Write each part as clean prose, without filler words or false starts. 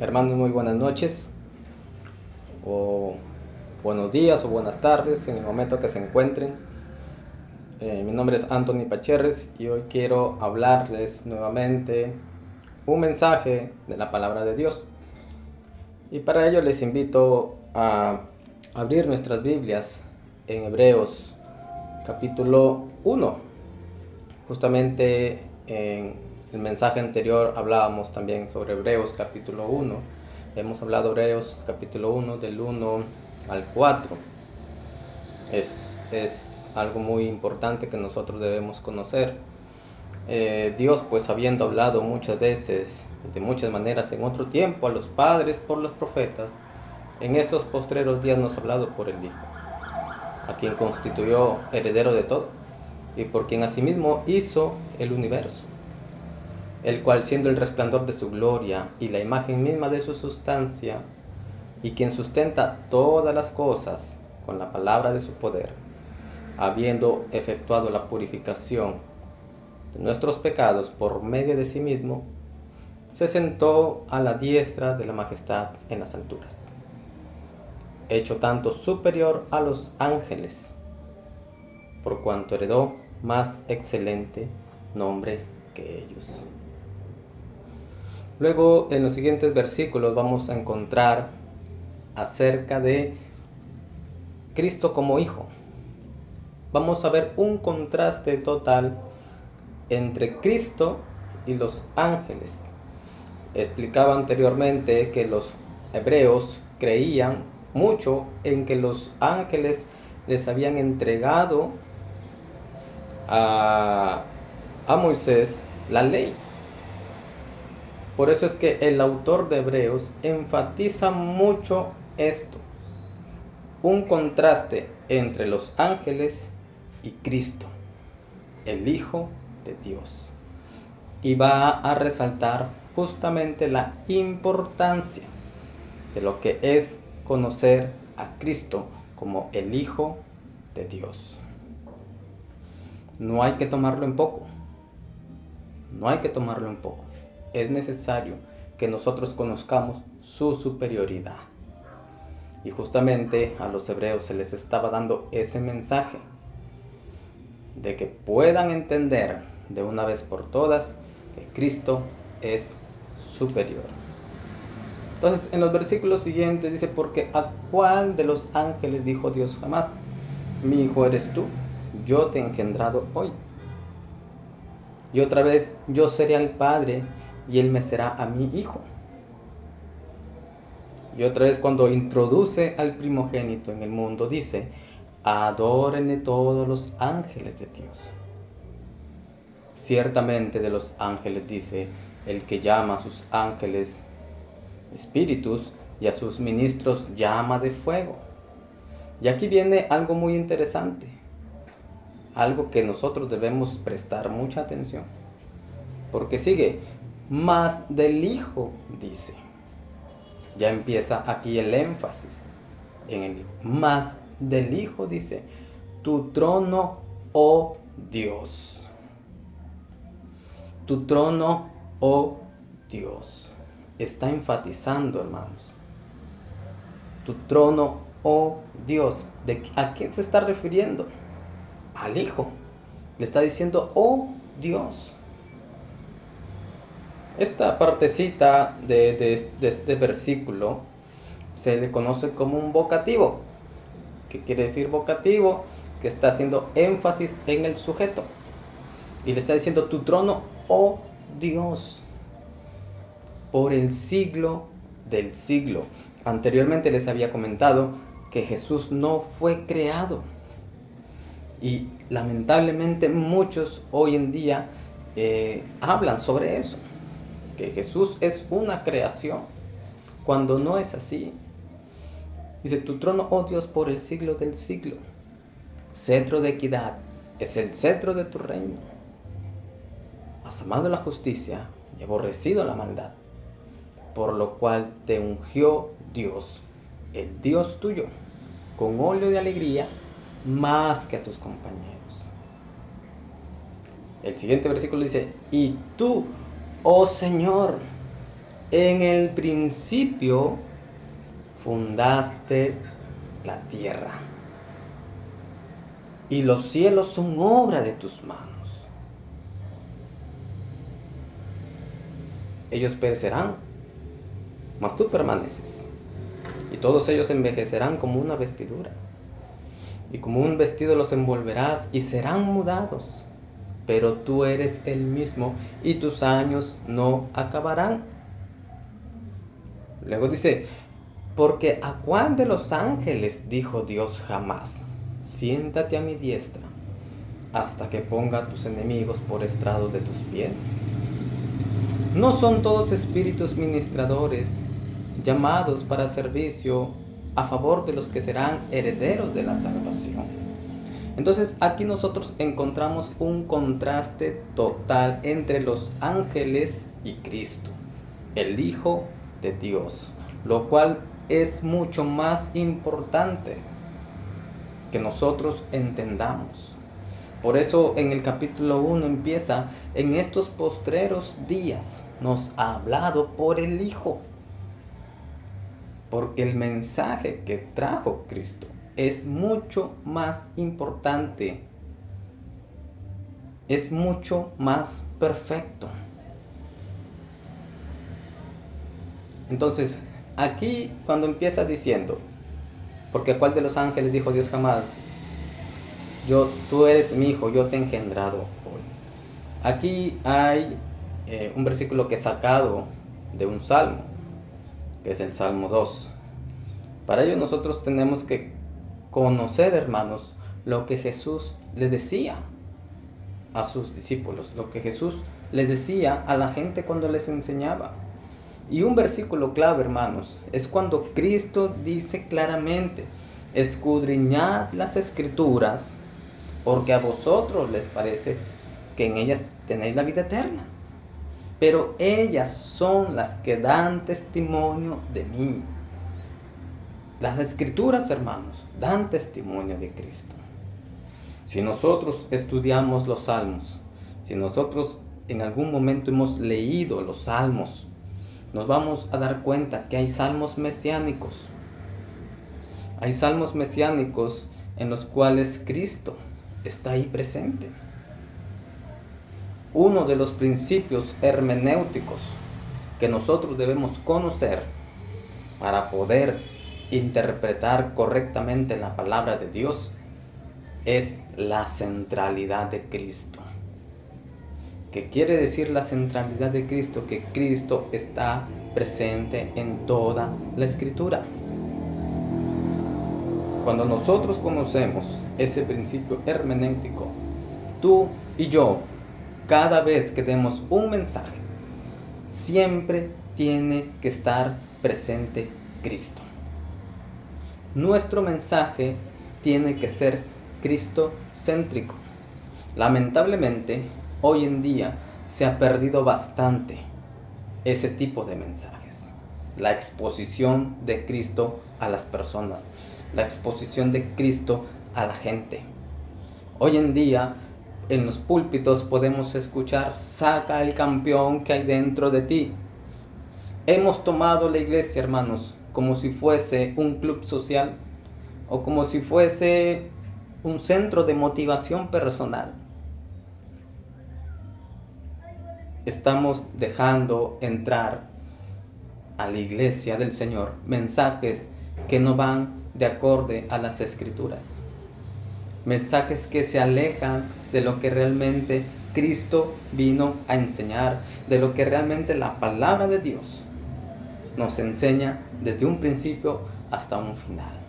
Hermanos, muy buenas noches, o buenos días o buenas tardes en el momento que se encuentren. Mi nombre es Anthony Pacherres y hoy quiero hablarles nuevamente un mensaje de la palabra de Dios. Y para ello les invito a abrir nuestras Biblias en Hebreos capítulo 1. Justamente en el mensaje anterior hablábamos también sobre Hebreos capítulo 1. Hemos hablado de Hebreos capítulo 1 del 1 al 4. Es algo muy importante que nosotros debemos conocer. Dios, pues habiendo hablado muchas veces, de muchas maneras en otro tiempo a los padres por los profetas, en estos postreros días nos ha hablado por el Hijo, a quien constituyó heredero de todo, y por quien asimismo hizo el universo, el cual siendo el resplandor de su gloria y la imagen misma de su sustancia, y quien sustenta todas las cosas con la palabra de su poder, habiendo efectuado la purificación de nuestros pecados por medio de sí mismo, se sentó a la diestra de la majestad en las alturas, hecho tanto superior a los ángeles, por cuanto heredó más excelente nombre que ellos. Luego, en los siguientes versículos vamos a encontrar acerca de Cristo como Hijo. Vamos a ver un contraste total entre Cristo y los ángeles. Explicaba anteriormente que los hebreos creían mucho en que los ángeles les habían entregado a Moisés la ley. Por eso es que el autor de Hebreos enfatiza mucho esto, un contraste entre los ángeles y Cristo, el Hijo de Dios, y va a resaltar justamente la importancia de lo que es conocer a Cristo como el Hijo de Dios. No hay que tomarlo en poco, es necesario que nosotros conozcamos su superioridad. Y justamente a los hebreos se les estaba dando ese mensaje de que puedan entender de una vez por todas que Cristo es superior. Entonces, en los versículos siguientes dice: porque ¿a cuál de los ángeles dijo Dios jamás: mi hijo eres tú, yo te he engendrado hoy? Y otra vez: yo seré al Padre y él me será a mi hijo. Y otra vez, cuando introduce al primogénito en el mundo, dice: adórenle todos los ángeles de Dios. Ciertamente de los ángeles dice: el que llama a sus ángeles espíritus y a sus ministros llama de fuego. Y aquí viene algo muy interesante, algo que nosotros debemos prestar mucha atención, porque sigue: más del Hijo, dice. Ya empieza aquí el énfasis en el Hijo. Más del Hijo, dice: tu trono, oh Dios. Tu trono, oh Dios. Está enfatizando, hermanos. Tu trono, oh Dios. ¿A quién se está refiriendo? Al Hijo. Le está diciendo: oh Dios. Esta partecita de este versículo se le conoce como un vocativo. ¿Qué quiere decir vocativo? Que está haciendo énfasis en el sujeto. Y le está diciendo: tu trono, oh Dios, por el siglo del siglo. Anteriormente les había comentado que Jesús no fue creado. Y lamentablemente muchos hoy en día hablan sobre eso, que Jesús es una creación, cuando no es así. Dice: tu trono, oh Dios, por el siglo del siglo. Cetro de equidad es el cetro de tu reino. Has amado la justicia y aborrecido la maldad, por lo cual te ungió Dios, el Dios tuyo, con óleo de alegría más que a tus compañeros. El siguiente versículo dice: y tú, oh Señor, En el principio fundaste la tierra, y los cielos son obra de tus manos. Ellos perecerán, mas tú permaneces, y todos ellos envejecerán como una vestidura, y como un vestido los envolverás, y serán mudados. Pero tú eres el mismo, y tus años no acabarán. Luego dice, porque ¿a cuál de los ángeles dijo Dios jamás: siéntate a mi diestra, hasta que ponga a tus enemigos por estrado de tus pies? ¿No son todos espíritus ministradores, llamados para servicio a favor de los que serán herederos de la salvación? Entonces aquí nosotros encontramos un contraste total entre los ángeles y Cristo, el Hijo de Dios, lo cual es mucho más importante que nosotros entendamos. Por eso en el capítulo 1 empieza: en estos postreros días nos ha hablado por el Hijo. Porque el mensaje que trajo Cristo es mucho más importante, es mucho más perfecto. Entonces, aquí cuando empieza diciendo, porque ¿cuál de los ángeles dijo Dios jamás? Tú eres mi hijo, yo te he engendrado hoy. Aquí hay un versículo que he sacado de un salmo, que es el Salmo 2. Para ello nosotros tenemos que conocer, hermanos, lo que Jesús le decía a sus discípulos, lo que Jesús le decía a la gente cuando les enseñaba. Y un versículo clave, hermanos, es cuando Cristo dice claramente: escudriñad las Escrituras, porque a vosotros les parece que en ellas tenéis la vida eterna, pero ellas son las que dan testimonio de mí. Las Escrituras, hermanos, dan testimonio de Cristo. Si nosotros estudiamos los salmos, si nosotros en algún momento hemos leído los salmos, nos vamos a dar cuenta que hay salmos mesiánicos. Hay salmos mesiánicos en los cuales Cristo está ahí presente. Uno de los principios hermenéuticos que nosotros debemos conocer para poder interpretar correctamente la palabra de Dios es la centralidad de Cristo. ¿Qué quiere decir la centralidad de Cristo? Que Cristo está presente en toda la Escritura. Cuando nosotros conocemos ese principio hermenéutico, tú y yo, cada vez que demos un mensaje, siempre tiene que estar presente Cristo. Nuestro mensaje tiene que ser cristocéntrico. Lamentablemente, hoy en día se ha perdido bastante ese tipo de mensajes. La exposición de Cristo a las personas, la exposición de Cristo a la gente. Hoy en día, en los púlpitos podemos escuchar: saca el campeón que hay dentro de ti. Hemos tomado la iglesia, hermanos, como si fuese un club social o como si fuese un centro de motivación personal. Estamos dejando entrar a la iglesia del Señor mensajes que no van de acorde a las Escrituras, mensajes que se alejan de lo que realmente Cristo vino a enseñar, de lo que realmente la palabra de Dios nos enseña desde un principio hasta un final.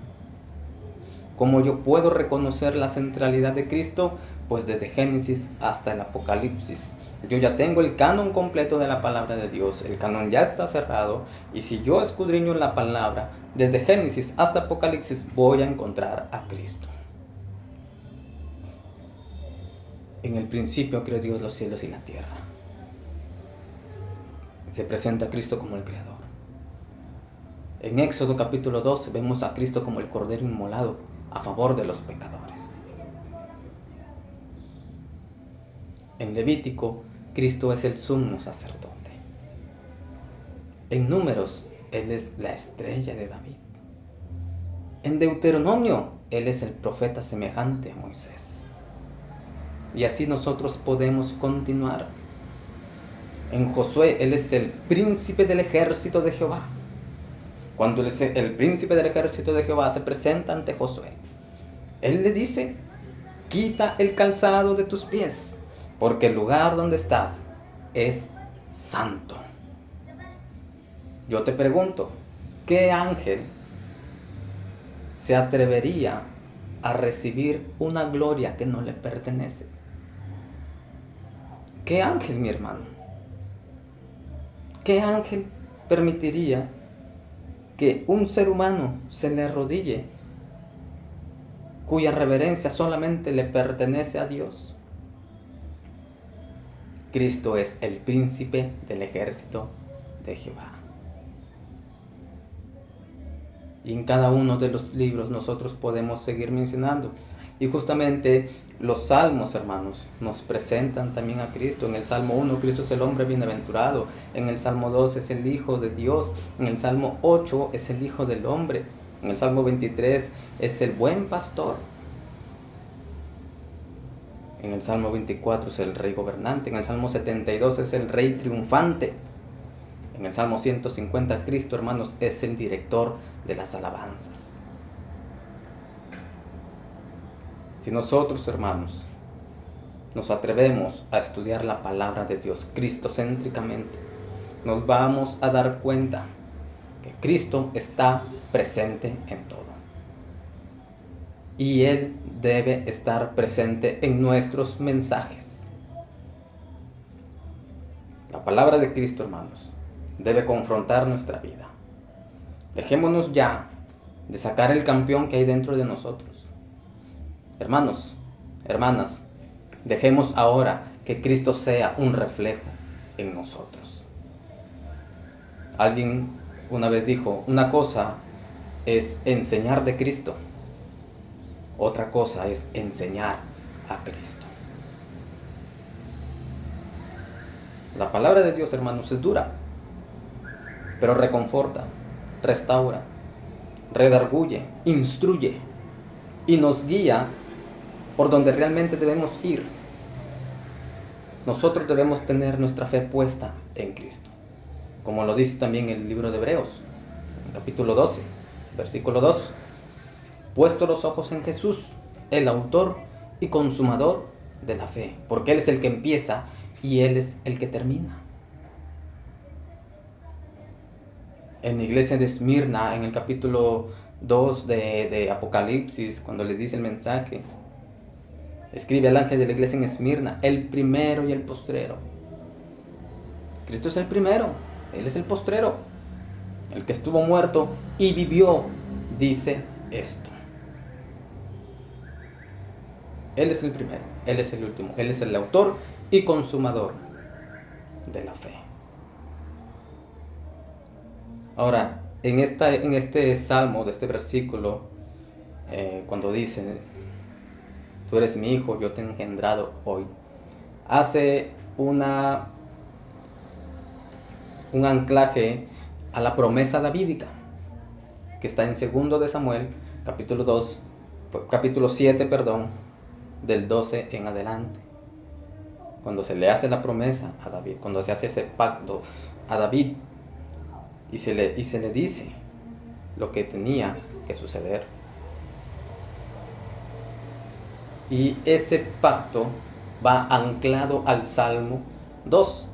¿Cómo yo puedo reconocer la centralidad de Cristo? Pues desde Génesis hasta el Apocalipsis. Yo ya tengo el canon completo de la palabra de Dios, el canon ya está cerrado, y si yo escudriño la palabra, desde Génesis hasta Apocalipsis, voy a encontrar a Cristo. En el principio creó Dios los cielos y la tierra. Se presenta a Cristo como el Creador. En Éxodo capítulo 12 vemos a Cristo como el Cordero inmolado a favor de los pecadores. En Levítico, Cristo es el sumo sacerdote. En Números, Él es la estrella de David. En Deuteronomio, Él es el profeta semejante a Moisés. Y así nosotros podemos continuar. En Josué, Él es el príncipe del ejército de Jehová. Cuando el príncipe del ejército de Jehová se presenta ante Josué, Él le dice: quita el calzado de tus pies, porque el lugar donde estás es santo. Yo te pregunto, ¿qué ángel se atrevería a recibir una gloria que no le pertenece? ¿Qué ángel, mi hermano? ¿Qué ángel permitiría que un ser humano se le arrodille cuya reverencia solamente le pertenece a Dios? Cristo es el príncipe del ejército de Jehová. Y en cada uno de los libros nosotros podemos seguir mencionando. Y justamente los salmos, hermanos, nos presentan también a Cristo. En el Salmo 1, Cristo es el hombre bienaventurado. En el Salmo 2 es el Hijo de Dios. En el Salmo 8 es el Hijo del hombre. En el Salmo 23 es el buen pastor. En el Salmo 24 es el rey gobernante. En el Salmo 72 es el rey triunfante. En el Salmo 150, Cristo, hermanos, es el director de las alabanzas. Si nosotros, hermanos, nos atrevemos a estudiar la palabra de Dios cristocéntricamente, nos vamos a dar cuenta que Cristo está presente en todo. Y Él debe estar presente en nuestros mensajes. La palabra de Cristo, hermanos, debe confrontar nuestra vida. Dejémonos ya de sacar el campeón que hay dentro de nosotros. Hermanos, hermanas, dejemos ahora que Cristo sea un reflejo en nosotros. Alguien una vez dijo, una cosa es enseñar de Cristo, otra cosa es enseñar a Cristo. La palabra de Dios, hermanos, es dura, pero reconforta, restaura, redarguye, instruye y nos guía por donde realmente debemos ir. Nosotros debemos tener nuestra fe puesta en Cristo, como lo dice también el libro de Hebreos, capítulo 12, versículo 2. Puesto los ojos en Jesús, el autor y consumador de la fe, porque Él es el que empieza y Él es el que termina. En la iglesia de Esmirna, en el capítulo 2 de Apocalipsis, cuando le dice el mensaje, escribe al ángel de la iglesia en Esmirna, el primero y el postrero. Cristo es el primero, Él es el postrero, el que estuvo muerto y vivió, dice esto. Él es el primero, Él es el último, Él es el autor y consumador de la fe. Ahora, en este salmo, de este versículo, cuando dice, tú eres mi hijo, yo te he engendrado hoy, hace un anclaje a la promesa davídica, que está en 2 de Samuel, capítulo 7, del 12 en adelante. Cuando se le hace la promesa a David, cuando se hace ese pacto a David, y se le dice lo que tenía que suceder. Y ese pacto va anclado al Salmo 2.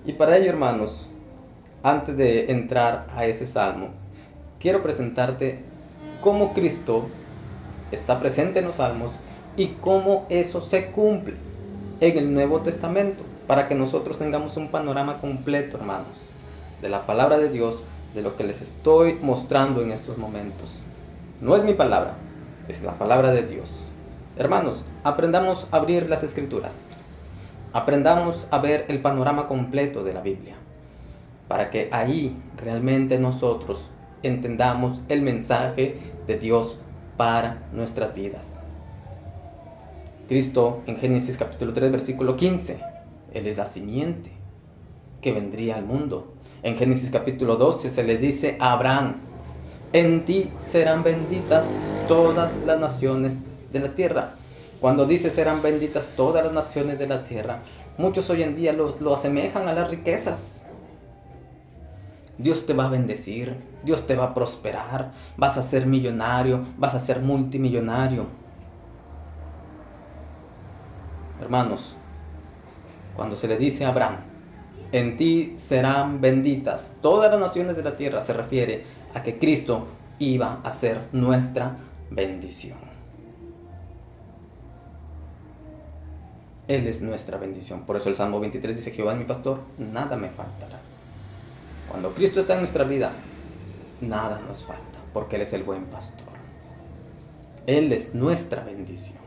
Y para ello, hermanos, antes de entrar a ese salmo, quiero presentarte cómo Cristo está presente en los salmos y cómo eso se cumple en el Nuevo Testamento, para que nosotros tengamos un panorama completo, hermanos, de la palabra de Dios, de lo que les estoy mostrando en estos momentos. No es mi palabra, es la palabra de Dios. Hermanos, aprendamos a abrir las Escrituras. Aprendamos a ver el panorama completo de la Biblia, para que ahí realmente nosotros entendamos el mensaje de Dios para nuestras vidas. Cristo en Génesis capítulo 3, versículo 15, Él es la simiente que vendría al mundo. En Génesis capítulo 12 se le dice a Abraham: en ti serán benditas todas las naciones de la tierra. Cuando dice serán benditas todas las naciones de la tierra, muchos hoy en día lo asemejan a las riquezas. Dios te va a bendecir, Dios te va a prosperar, vas a ser millonario, vas a ser multimillonario. Hermanos, cuando se le dice a Abraham, en ti serán benditas todas las naciones de la tierra, se refiere a que Cristo iba a ser nuestra bendición. Él es nuestra bendición. Por eso el Salmo 23 dice: Jehová es mi pastor, nada me faltará. Cuando Cristo está en nuestra vida, nada nos falta, porque Él es el buen pastor. Él es nuestra bendición.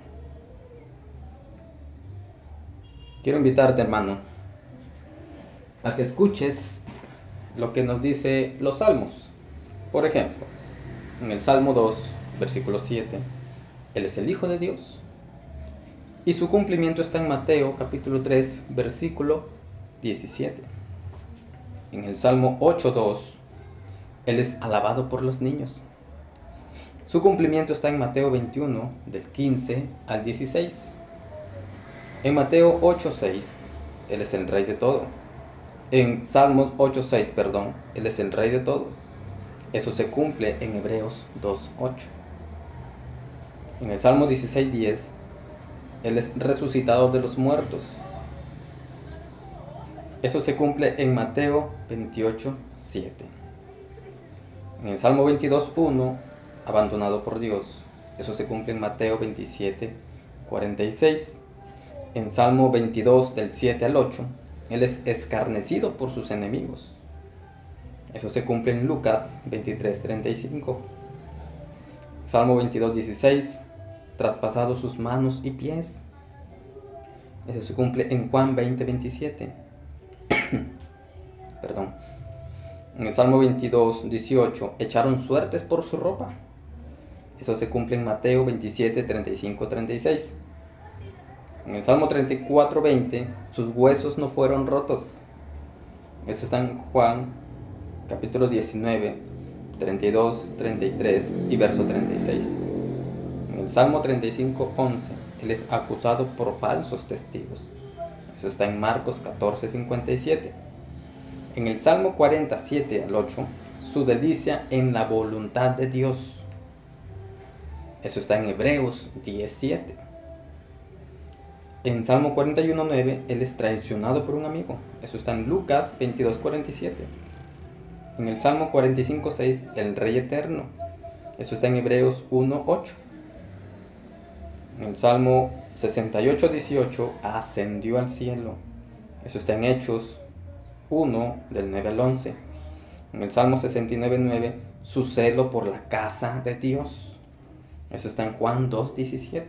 Quiero invitarte, hermano, a que escuches lo que nos dice los salmos. Por ejemplo, en el Salmo 2, versículo 7, Él es el Hijo de Dios. Y su cumplimiento está en Mateo capítulo 3, versículo 17. En el Salmo 8.2, Él es alabado por los niños. Su cumplimiento está en Mateo 21, del 15 al 16. En Mateo 8.6, Él es el Rey de todo. En Salmos 8.6, Él es el Rey de todo. Eso se cumple en Hebreos 2.8. En el Salmo 16.10, Él es resucitado de los muertos. Eso se cumple en Mateo 28.7. En el Salmo 22.1, abandonado por Dios. Eso se cumple en Mateo 27.46. En Salmo 22, del 7 al 8, Él es escarnecido por sus enemigos. Eso se cumple en Lucas 23.35. Salmo 22.16, traspasado sus manos y pies. Eso se cumple en Juan 20.27. En el Salmo 22.18, echaron suertes por su ropa. Eso se cumple en Mateo 27.35-36. En el Salmo 34.20, sus huesos no fueron rotos. Eso está en Juan capítulo 19, 32, 33 y verso 36. En el Salmo 35.11, Él es acusado por falsos testigos. Eso está en Marcos 14.57. En el Salmo 47 al 8, su delicia en la voluntad de Dios. Eso está en Hebreos 10.7. En Salmo 41.9, Él es traicionado por un amigo. Eso está en Lucas 22.47. En el Salmo 45.6, el Rey eterno. Eso está en Hebreos 1.8. En el Salmo 68.18, ascendió al cielo. Eso está en Hechos 1, del 9 al 11. En el Salmo 69.9, su celo por la casa de Dios. Eso está en Juan 2.17.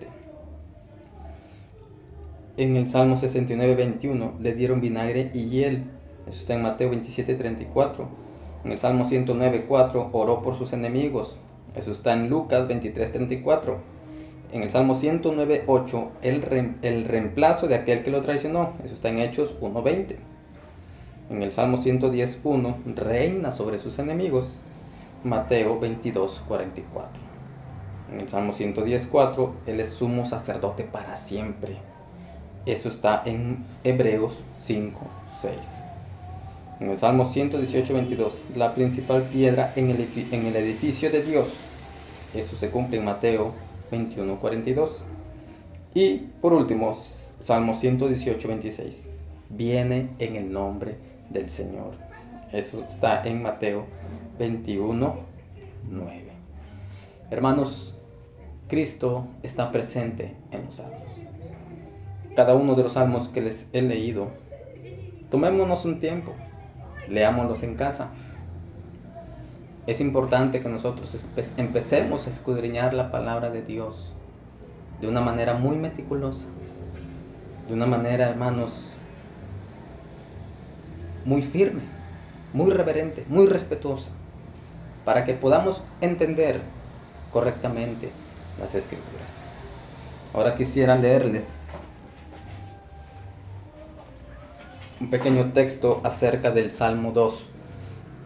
En el Salmo 69.21, le dieron vinagre y hiel. Eso está en Mateo 27.34. En el Salmo 109.4, oró por sus enemigos. Eso está en Lucas 23.34. En el Salmo 109.8, el reemplazo de aquel que lo traicionó. Eso está en Hechos 1.20. En el Salmo 110.1, reina sobre sus enemigos. Mateo 22.44. En el Salmo 110.4, Él es sumo sacerdote para siempre. Eso está en Hebreos 5.6. En el Salmo 118.22, la principal piedra en el edificio de Dios. Eso se cumple en Mateo 21.42. Y por último, Salmo 118.26, viene en el nombre del Señor. Eso está en Mateo 21.9. Hermanos, Cristo está presente en los salmos. Cada uno de los salmos que les he leído, tomémonos un tiempo, leámoslos en casa. Es importante que nosotros empecemos a escudriñar la palabra de Dios de una manera muy meticulosa, de una manera, hermanos, muy firme, muy reverente, muy respetuosa, para que podamos entender correctamente las Escrituras. Ahora quisiera leerles un pequeño texto acerca del Salmo 2.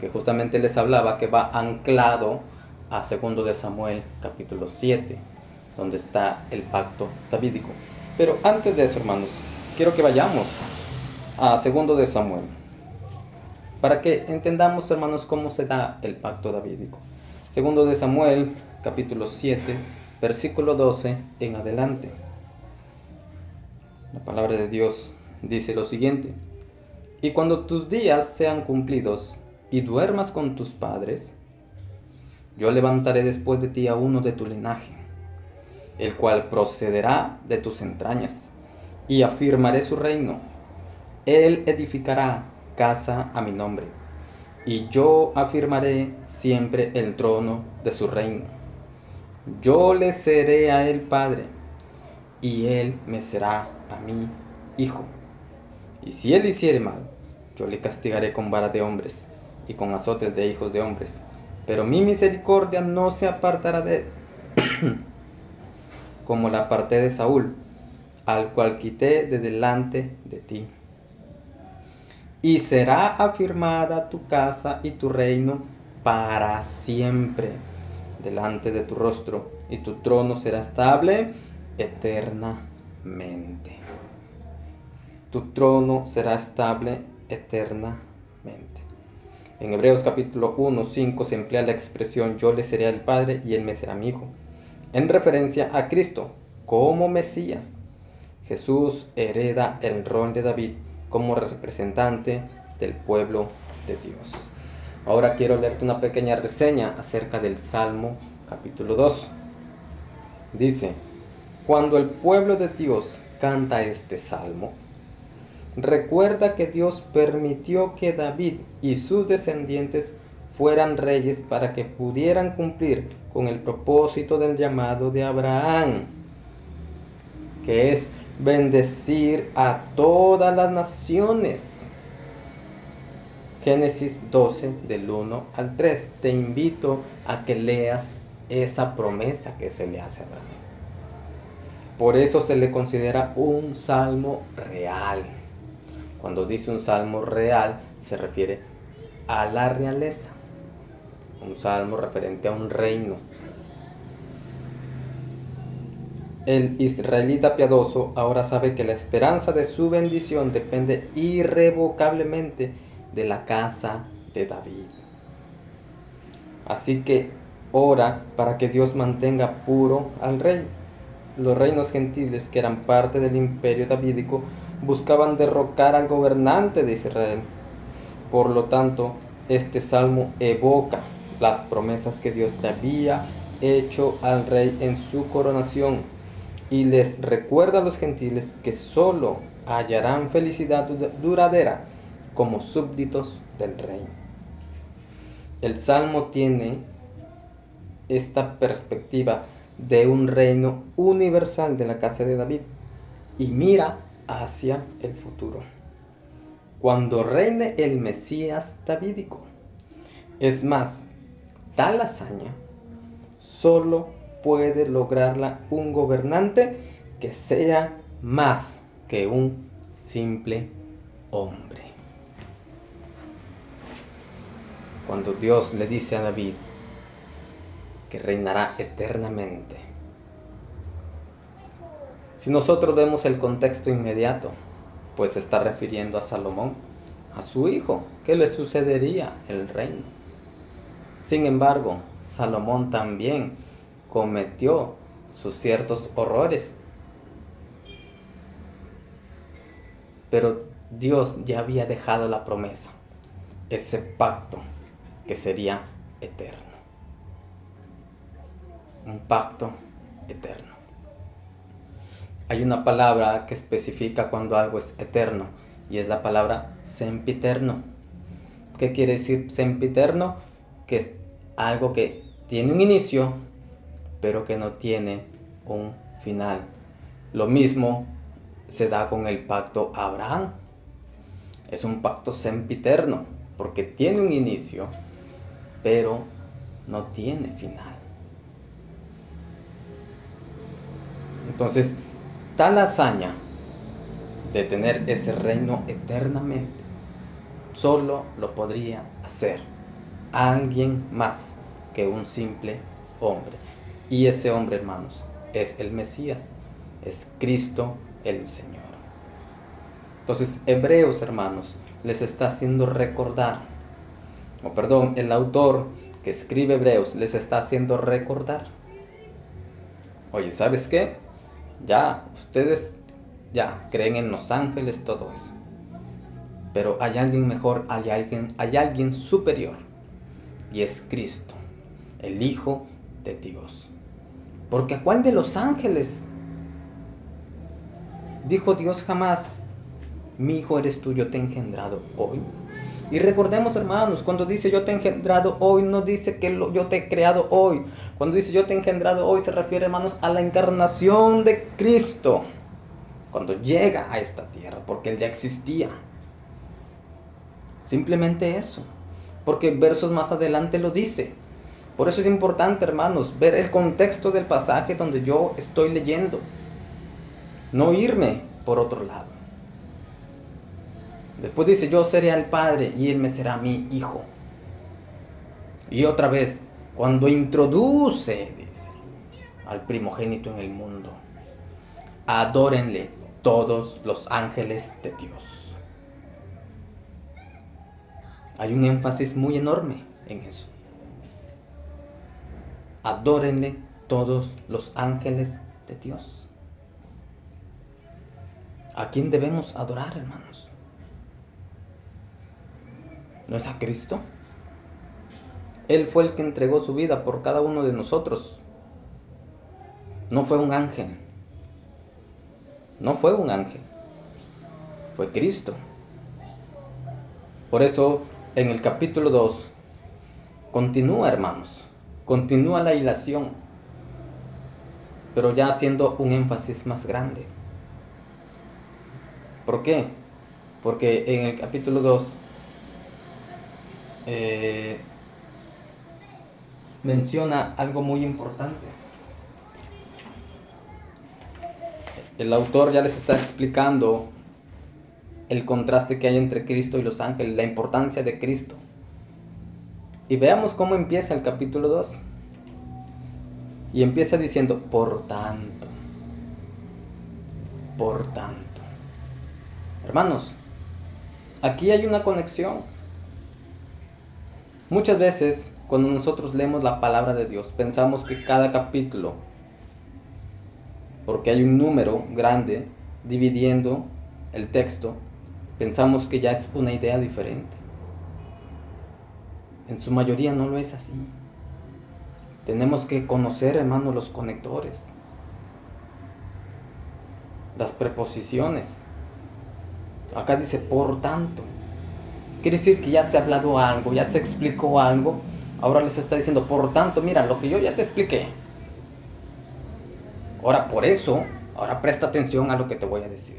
que justamente les hablaba, que va anclado a 2 de Samuel, capítulo 7, donde está el pacto davídico. Pero antes de eso, hermanos, quiero que vayamos a 2 de Samuel, para que entendamos, hermanos, cómo se da el pacto davídico. 2 de Samuel, capítulo 7, versículo 12 en adelante. La palabra de Dios dice lo siguiente: y cuando tus días sean cumplidos y duermas con tus padres, yo levantaré después de ti a uno de tu linaje, el cual procederá de tus entrañas, y afirmaré su reino. Él edificará casa a mi nombre, y yo afirmaré siempre el trono de su reino. Yo le seré a él padre, y él me será a mí hijo. Y si él hiciere mal, yo le castigaré con vara de hombres y con azotes de hijos de hombres. Pero mi misericordia no se apartará de él, como la aparté de Saúl, al cual quité de delante de ti. Y será afirmada tu casa y tu reino para siempre delante de tu rostro, y tu trono será estable eternamente. Tu trono será estable eternamente. En Hebreos capítulo 1, 5 se emplea la expresión yo le seré al Padre y él me será mi hijo, en referencia a Cristo como Mesías. Jesús hereda el rol de David como representante del pueblo de Dios. Ahora quiero leerte una pequeña reseña acerca del Salmo capítulo 2. Dice: cuando el pueblo de Dios canta este salmo, recuerda que Dios permitió que David y sus descendientes fueran reyes para que pudieran cumplir con el propósito del llamado de Abraham, que es bendecir a todas las naciones. Génesis 12, del 1 al 3. Te invito a que leas esa promesa que se le hace a Abraham. Por eso se le considera un salmo real. Cuando dice un salmo real, se refiere a la realeza. Un salmo referente a un reino. El israelita piadoso ahora sabe que la esperanza de su bendición depende irrevocablemente de la casa de David. Así que ora para que Dios mantenga puro al rey. Los reinos gentiles, que eran parte del imperio davídico, buscaban derrocar al gobernante de Israel. Por lo tanto, este salmo evoca las promesas que Dios le había hecho al rey en su coronación, y les recuerda a los gentiles que solo hallarán felicidad duradera como súbditos del rey. El salmo tiene esta perspectiva de un reino universal de la casa de David y mira hacia el futuro, cuando reine el Mesías davídico. Es más, tal hazaña solo puede lograrla un gobernante que sea más que un simple hombre. Cuando Dios le dice a David que reinará eternamente, si nosotros vemos el contexto inmediato, pues se está refiriendo a Salomón, a su hijo, que le sucedería el reino. Sin embargo, Salomón también cometió sus ciertos horrores, pero Dios ya había dejado la promesa, ese pacto que sería eterno, un pacto eterno. Hay una palabra que especifica cuando algo es eterno, y es la palabra sempiterno. ¿Qué quiere decir sempiterno? Que es algo que tiene un inicio, pero que no tiene un final. Lo mismo se da con el pacto Abraham. Es un pacto sempiterno, porque tiene un inicio, pero no tiene final. Entonces, tal hazaña de tener ese reino eternamente, solo lo podría hacer alguien más que un simple hombre. Y ese hombre, hermanos, es el Mesías, es Cristo el Señor. Entonces, Hebreos, hermanos, les está haciendo recordar, el autor que escribe Hebreos les está haciendo recordar. Oye, ¿sabes qué? Ya, ustedes ya creen en los ángeles, todo eso. Pero hay alguien mejor, hay alguien superior. Y es Cristo, el Hijo de Dios. Porque ¿a cuál de los ángeles dijo Dios jamás: mi hijo eres tú, yo te he engendrado hoy? Y recordemos, hermanos, cuando dice yo te he engendrado hoy, no dice que yo te he creado hoy. Cuando dice yo te he engendrado hoy, se refiere, hermanos, a la encarnación de Cristo. Cuando llega a esta tierra, porque Él ya existía. Simplemente eso. Porque versos más adelante lo dice. Por eso es importante, hermanos, ver el contexto del pasaje donde yo estoy leyendo. No irme por otro lado. Después dice, yo seré al Padre y Él me será mi Hijo. Y otra vez, cuando introduce, dice, al primogénito en el mundo, adórenle todos los ángeles de Dios. Hay un énfasis muy enorme en eso. Adórenle todos los ángeles de Dios. ¿A quién debemos adorar, hermanos? ¿No es a Cristo? Él fue el que entregó su vida por cada uno de nosotros. No fue un ángel. No fue un ángel. Fue Cristo. Por eso, en el capítulo 2, continúa, hermanos. Continúa la hilación. Pero ya haciendo un énfasis más grande. ¿Por qué? Porque en el capítulo 2 menciona algo muy importante. El autor ya les está explicando el contraste que hay entre Cristo y los ángeles, la importancia de Cristo. Y veamos cómo empieza el capítulo 2. Y empieza diciendo, por tanto. Hermanos, aquí hay una conexión. Muchas veces, cuando nosotros leemos la palabra de Dios, pensamos que cada capítulo, porque hay un número grande dividiendo el texto, pensamos que ya es una idea diferente. En su mayoría no lo es así. Tenemos que conocer, hermanos, los conectores, las preposiciones. Acá dice, por tanto. Quiere decir que ya se ha hablado algo, ya se explicó algo. Ahora les está diciendo, por tanto, mira, lo que yo ya te expliqué. Ahora, por eso, ahora presta atención a lo que te voy a decir.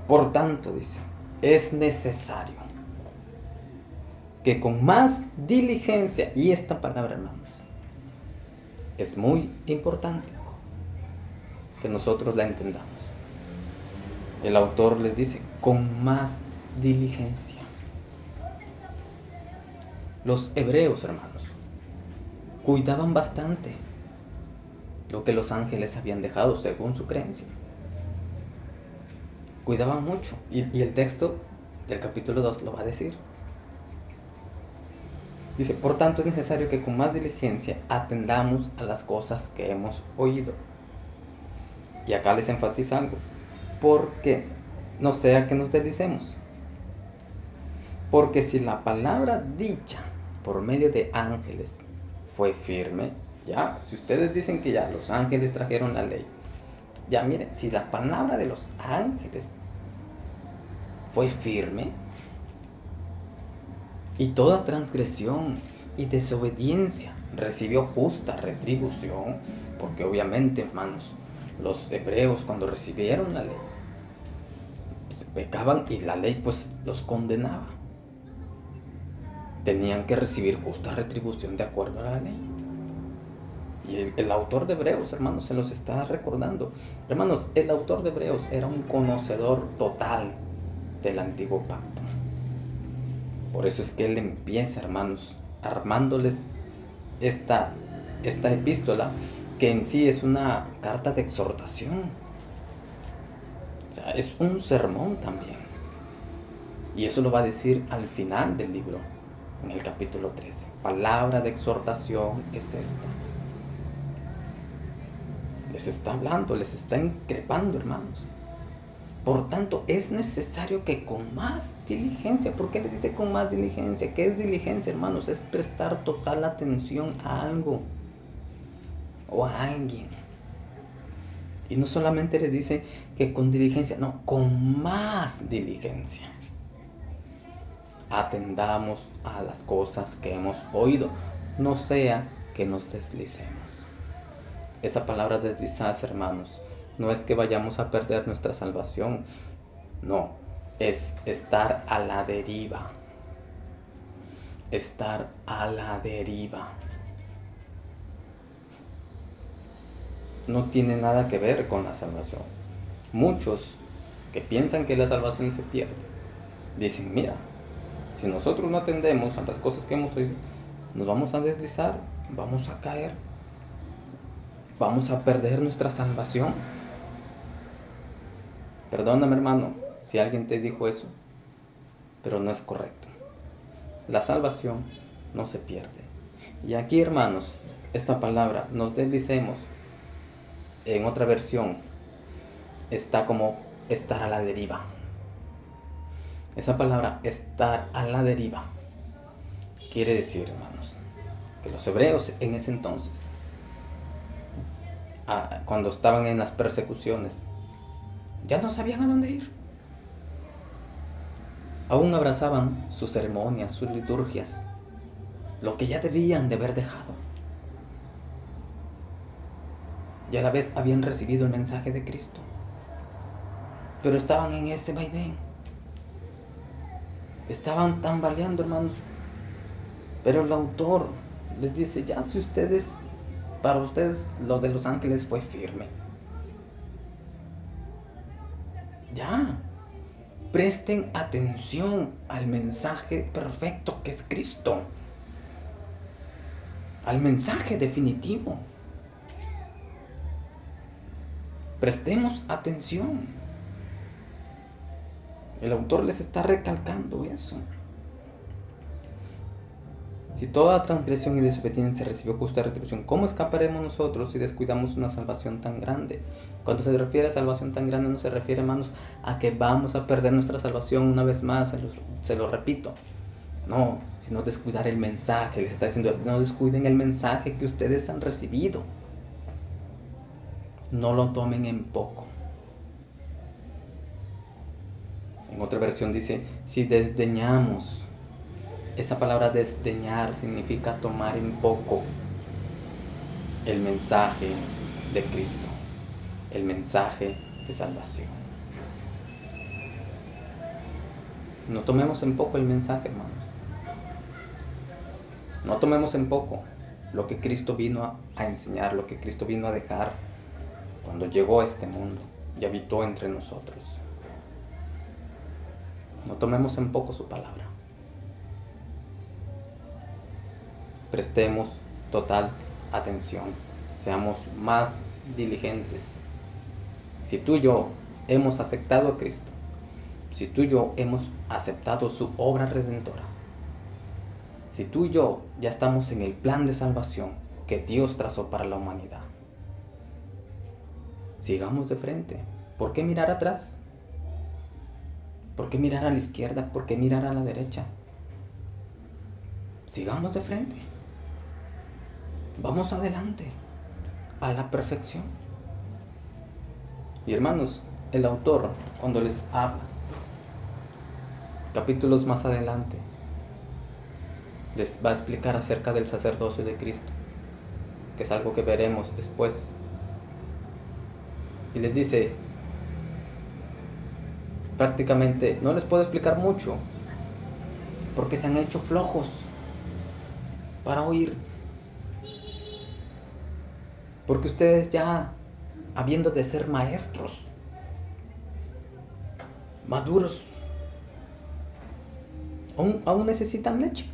Por tanto, dice, es necesario que con más diligencia, y esta palabra, hermanos, es muy importante que nosotros la entendamos. El autor les dice, con más diligencia. Los hebreos, hermanos, cuidaban bastante lo que los ángeles habían dejado según su creencia. Cuidaban mucho. Y el texto del capítulo 2 lo va a decir. Dice, por tanto es necesario que con más diligencia atendamos a las cosas que hemos oído. Y acá les enfatiza algo. Porque no sea que nos deslicemos. Porque si la palabra dicha por medio de ángeles fue firme, ya, si ustedes dicen que ya los ángeles trajeron la ley, ya miren, si la palabra de los ángeles fue firme, y toda transgresión y desobediencia recibió justa retribución, porque obviamente, hermanos, los hebreos cuando recibieron la ley, pues, pecaban y la ley pues los condenaba. Tenían que recibir justa retribución de acuerdo a la ley. Y el autor de Hebreos, hermanos, se los está recordando. Hermanos, el autor de Hebreos era un conocedor total del antiguo pacto. Por eso es que él empieza, hermanos, armándoles esta epístola, que en sí es una carta de exhortación. O sea, es un sermón también. Y eso lo va a decir al final del libro, en el capítulo 13. Palabra de exhortación es esta. Les está hablando, les está increpando, hermanos. Por tanto, es necesario que con más diligencia, ¿por qué les dice con más diligencia? ¿Qué es diligencia, hermanos? Es prestar total atención a algo o a alguien. Y no solamente les dice que con diligencia, no, con más diligencia. Atendamos a las cosas que hemos oído, no sea que nos deslicemos. Esa palabra deslizarse, hermanos, no es que vayamos a perder nuestra salvación, no, es estar a la deriva. Estar a la deriva. No tiene nada que ver con la salvación. Muchos que piensan que la salvación se pierde, dicen, mira, si nosotros no atendemos a las cosas que hemos oído, nos vamos a deslizar, vamos a caer, vamos a perder nuestra salvación. Perdóname, hermano, si alguien te dijo eso, pero no es correcto. La salvación no se pierde. Y aquí, hermanos, esta palabra, nos deslicemos, en otra versión, está como estar a la deriva. Esa palabra, estar a la deriva, quiere decir, hermanos, que los hebreos en ese entonces, cuando estaban en las persecuciones, ya no sabían a dónde ir. Aún abrazaban sus ceremonias, sus liturgias, lo que ya debían de haber dejado. Y a la vez habían recibido el mensaje de Cristo, pero estaban en ese vaivén. Estaban tambaleando, hermanos. Pero el autor les dice, ya si para ustedes lo de los ángeles fue firme. Ya, presten atención al mensaje perfecto que es Cristo. Al mensaje definitivo. Prestemos atención. El autor les está recalcando eso. Si toda transgresión y desobediencia recibió justa retribución, ¿cómo escaparemos nosotros si descuidamos una salvación tan grande? Cuando se refiere a salvación tan grande, no se refiere, hermanos, a que vamos a perder nuestra salvación una vez más, se lo repito. No, sino descuidar el mensaje. Les está diciendo, no descuiden el mensaje que ustedes han recibido. No lo tomen en poco. En otra versión dice, si desdeñamos. Esa palabra desdeñar significa tomar en poco el mensaje de Cristo, el mensaje de salvación. No tomemos en poco el mensaje, hermanos. No tomemos en poco lo que Cristo vino a enseñar, lo que Cristo vino a dejar cuando llegó a este mundo y habitó entre nosotros. No tomemos en poco su palabra. Prestemos total atención, seamos más diligentes. Si tú y yo hemos aceptado a Cristo, si tú y yo hemos aceptado su obra redentora, si tú y yo ya estamos en el plan de salvación que Dios trazó para la humanidad, sigamos de frente. ¿Por qué mirar atrás? ¿Por qué mirar a la izquierda? ¿Por qué mirar a la derecha? Sigamos de frente. Vamos adelante a la perfección. Y hermanos, el autor, cuando les habla, capítulos más adelante, les va a explicar acerca del sacerdocio de Cristo, que es algo que veremos después. Y les dice, prácticamente, no les puedo explicar mucho, porque se han hecho flojos para oír. Porque ustedes ya, habiendo de ser maestros, maduros, aún necesitan leche.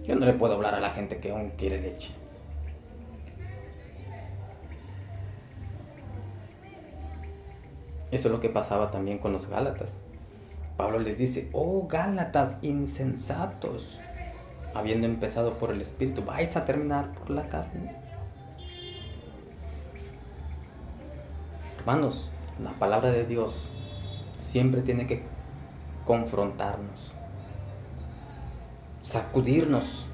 Yo no le puedo hablar a la gente que aún quiere leche. Eso es lo que pasaba también con los Gálatas. Pablo les dice: oh Gálatas insensatos, habiendo empezado por el Espíritu, ¿vais a terminar por la carne? Hermanos, la palabra de Dios siempre tiene que confrontarnos, sacudirnos,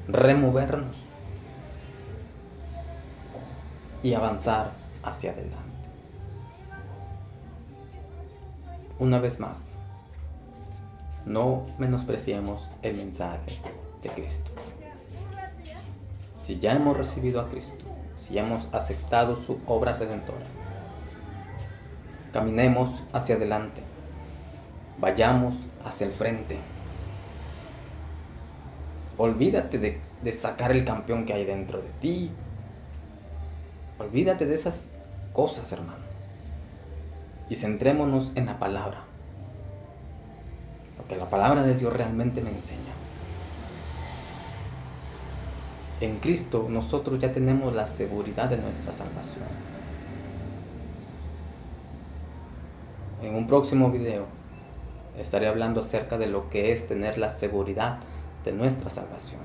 removernos y avanzar hacia adelante. Una vez más, no menospreciemos el mensaje de Cristo. Si ya hemos recibido a Cristo, si hemos aceptado su obra redentora, caminemos hacia adelante, vayamos hacia el frente. Olvídate de sacar el campeón que hay dentro de ti. Olvídate de esas cosas, hermano. Y centrémonos en la palabra. Porque la palabra de Dios realmente me enseña. En Cristo nosotros ya tenemos la seguridad de nuestra salvación. En un próximo video estaré hablando acerca de lo que es tener la seguridad de nuestra salvación.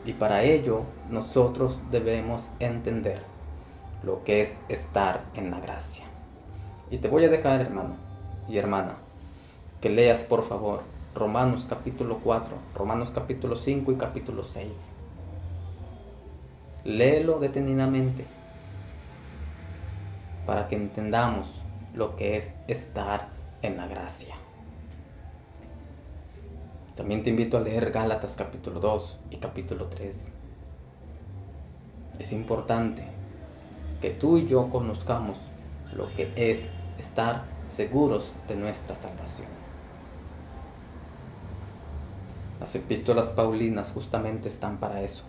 Y para ello nosotros debemos entender lo que es estar en la gracia. Y te voy a dejar, hermano y hermana, que leas por favor Romanos capítulo 4, Romanos capítulo 5 y capítulo 6. Léelo detenidamente para que entendamos lo que es estar en la gracia. También te invito a leer Gálatas capítulo 2 y capítulo 3. Es importante que tú y yo conozcamos lo que es estar seguros de nuestra salvación. Las epístolas paulinas justamente están para eso,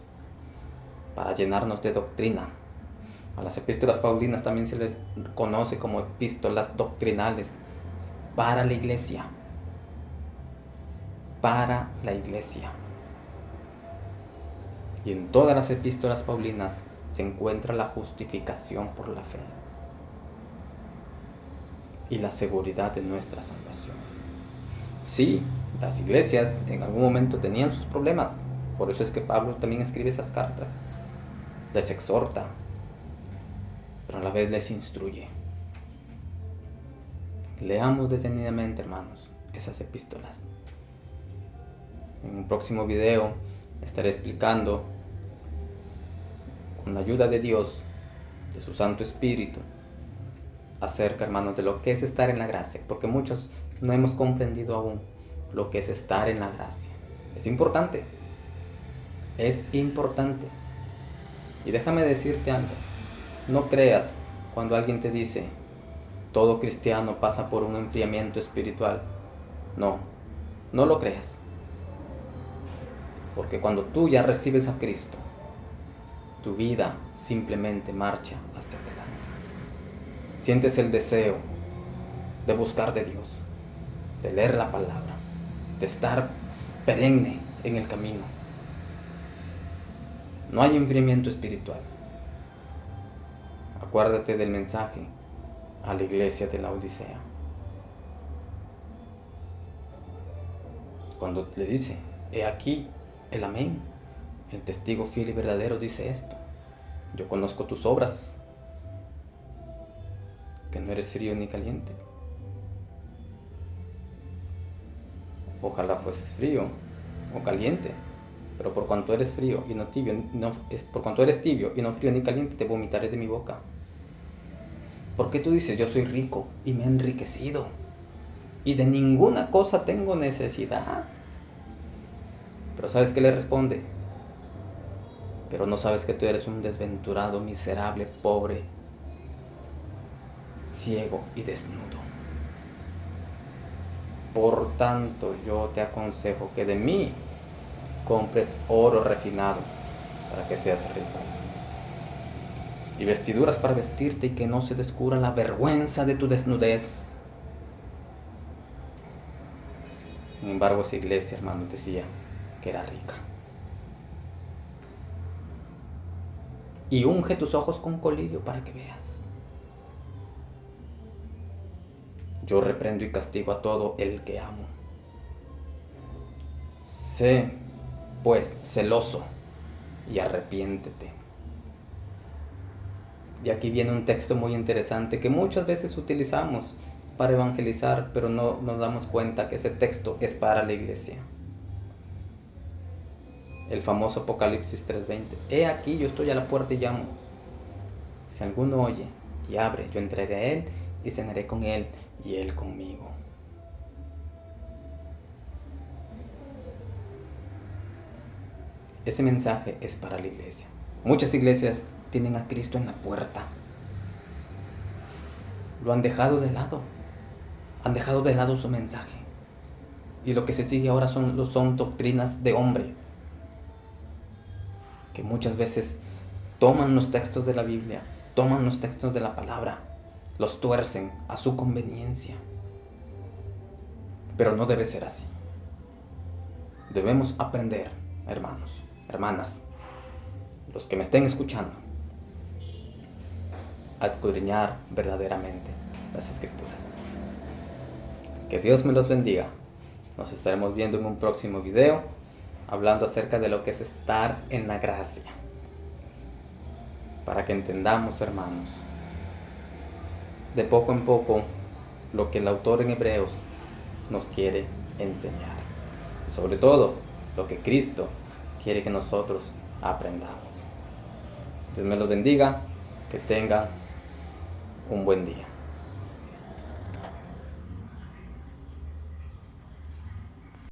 para llenarnos de doctrina. A las epístolas paulinas también se les conoce como epístolas doctrinales para la iglesia. Para la iglesia. Y en todas las epístolas paulinas se encuentra la justificación por la fe y la seguridad de nuestra salvación. Sí, las iglesias en algún momento tenían sus problemas. Por eso es que Pablo también escribe esas cartas. Les exhorta, pero a la vez les instruye. Leamos detenidamente, hermanos, esas epístolas. En un próximo video estaré explicando, con la ayuda de Dios, de su Santo Espíritu, acerca, hermanos, de lo que es estar en la gracia, porque muchos no hemos comprendido aún lo que es estar en la gracia. Es importante. Es importante. Y déjame decirte algo. No creas cuando alguien te dice: todo cristiano pasa por un enfriamiento espiritual. No, no lo creas. Porque cuando tú ya recibes a Cristo, tu vida simplemente marcha hacia adelante. Sientes el deseo de buscar de Dios, de leer la palabra, de estar perenne en el camino. No hay enfriamiento espiritual. Acuérdate del mensaje a la iglesia de la Odisea. Cuando le dice: he aquí el amén, el testigo fiel y verdadero dice esto: yo conozco tus obras, que no eres frío ni caliente. Ojalá fueses frío o caliente, pero por cuanto eres frío y no tibio, por cuanto eres tibio y no frío ni caliente, te vomitaré de mi boca. ¿Por qué tú dices: yo soy rico y me he enriquecido y de ninguna cosa tengo necesidad? Pero ¿sabes qué le responde? Pero no sabes que tú eres un desventurado, miserable, pobre, ciego y desnudo. Por tanto, yo te aconsejo que de mí compres oro refinado para que seas rico, y vestiduras para vestirte, y que no se descubra la vergüenza de tu desnudez, Sin embargo, esa iglesia, hermanos, decía que era rica. Y unge tus ojos con colirio para que veas. Yo reprendo y castigo a todo el que amo. Sé, pues, celoso y arrepiéntete. Y aquí viene un texto muy interesante que muchas veces utilizamos para evangelizar, pero no nos damos cuenta que ese texto es para la iglesia. El famoso Apocalipsis 3:20. He aquí, yo estoy a la puerta y llamo. Si alguno oye y abre, yo entraré a él y cenaré con él y él conmigo. Ese mensaje es para la iglesia. Muchas iglesias tienen a Cristo en la puerta. Lo han dejado de lado. Han dejado de lado su mensaje. Y lo que se sigue ahora son doctrinas de hombre, que muchas veces toman los textos de la Biblia, toman los textos de la palabra, los tuercen a su conveniencia. Pero no debe ser así. Debemos aprender, hermanos, hermanas, los que me estén escuchando, a escudriñar verdaderamente las Escrituras. Que Dios me los bendiga. Nos estaremos viendo en un próximo video, hablando acerca de lo que es estar en la gracia, para que entendamos, hermanos, de poco en poco lo que el autor en Hebreos nos quiere enseñar, sobre todo lo que Cristo quiere que nosotros aprendamos. Dios me los bendiga, que tengan un buen día.